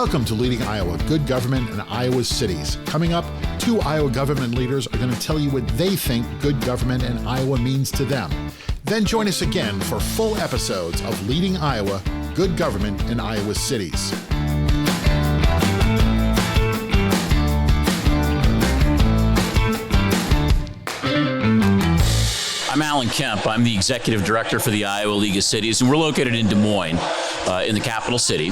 Welcome to Leading Iowa, Good Government in Iowa's Cities. Coming up, 2 Iowa government leaders are going to tell you what they think good government in Iowa means to them. Then join us again for full episodes of Leading Iowa, Good Government in Iowa's Cities. I'm Alan Kemp. I'm the Executive Director for the Iowa League of Cities, and we're located in Des Moines, in the capital city.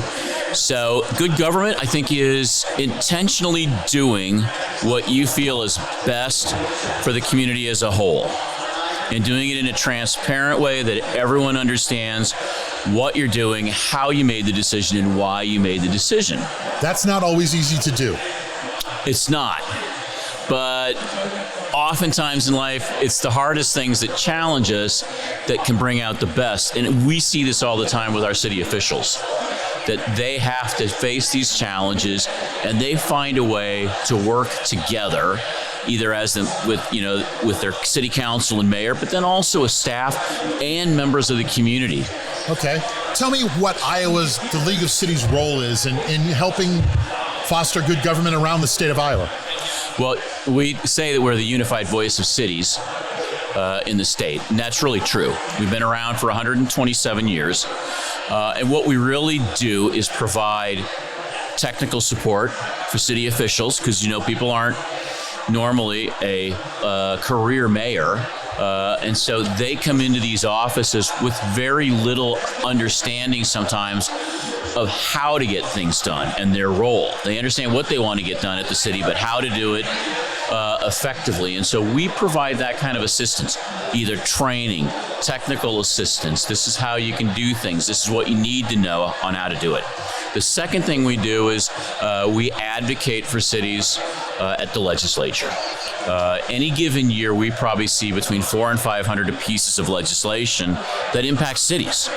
So good government, I think, is intentionally doing what you feel is best for the community as a whole, and doing it in a transparent way that everyone understands what you're doing, how you made the decision, and why you made the decision. That's not always easy to do. It's not. But oftentimes in life, it's the hardest things that challenge us that can bring out the best. And we see this all the time with our city officials, that they have to face these challenges and they find a way to work together, either as them with their city council and mayor, but then also with staff and members of the community. Okay. Tell me what the League of Cities role is in helping foster good government around the state of Iowa. Well, we say that we're the unified voice of cities in the state, and that's really true. We've been around for 127 years, and what we really do is provide technical support for city officials, because people aren't normally a career mayor, and so they come into these offices with very little understanding sometimes of how to get things done and their role. They understand what they want to get done at the city, but how to do it effectively. And so we provide that kind of assistance, either training, technical assistance. This is how you can do things. This is what you need to know on how to do it. The second thing we do is we advocate for cities at the legislature. Any given year, we probably see between 400 and 500 pieces of legislation that impacts cities.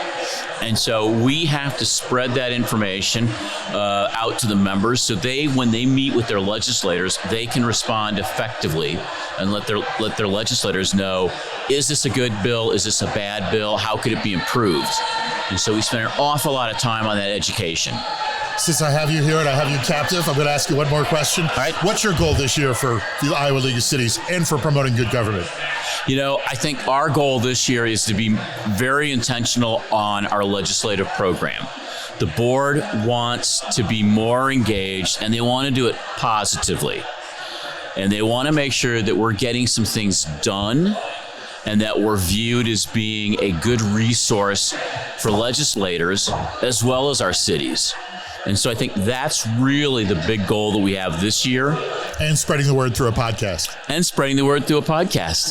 And so we have to spread that information out to the members so when they meet with their legislators, they can respond effectively and let their legislators know, is this a good bill? Is this a bad bill? How could it be improved? And so we spend an awful lot of time on that education. Since I have you here and I have you captive, I'm going to ask you one more question. All right. What's your goal this year for the Iowa League of Cities and for promoting good government? I think our goal this year is to be very intentional on our legislative program. The board wants to be more engaged, and they want to do it positively. And they want to make sure that we're getting some things done and that we're viewed as being a good resource for legislators as well as our cities. And so I think that's really the big goal that we have this year. And spreading the word through a podcast.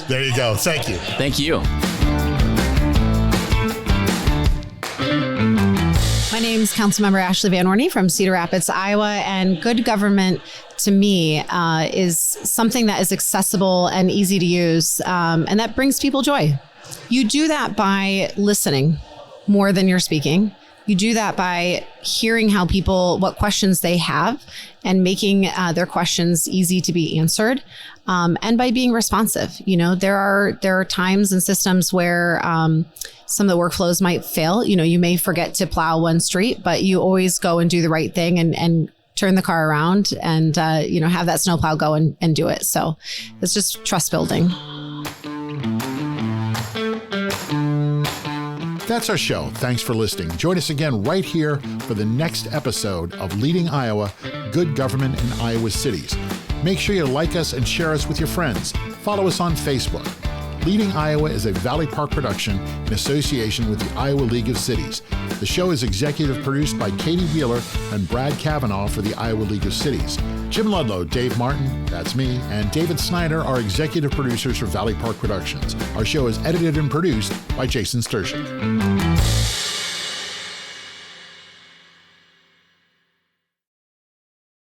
There you go. Thank you. Thank you. My name is Councilmember Ashley Vanorny from Cedar Rapids, Iowa, and good government to me is something that is accessible and easy to use, and that brings people joy. You do that by listening more than you're speaking. You do that by hearing what questions they have and making their questions easy to be answered, and by being responsive. There are times and systems where some of the workflows might fail. You may forget to plow one street, but you always go and do the right thing and turn the car around and have that snowplow go and do it. So it's just trust building. That's our show. Thanks for listening. Join us again right here for the next episode of Leading Iowa, Good Government in Iowa's Cities. Make sure you like us and share us with your friends. Follow us on Facebook. Leading Iowa is a Valley Park production in association with the Iowa League of Cities. The show is executive produced by Katie Wheeler and Brad Cavanagh for the Iowa League of Cities. Jim Ludlow, Dave Martin, that's me, and David Snyder are executive producers for Valley Park Productions. Our show is edited and produced by Jason Stershic.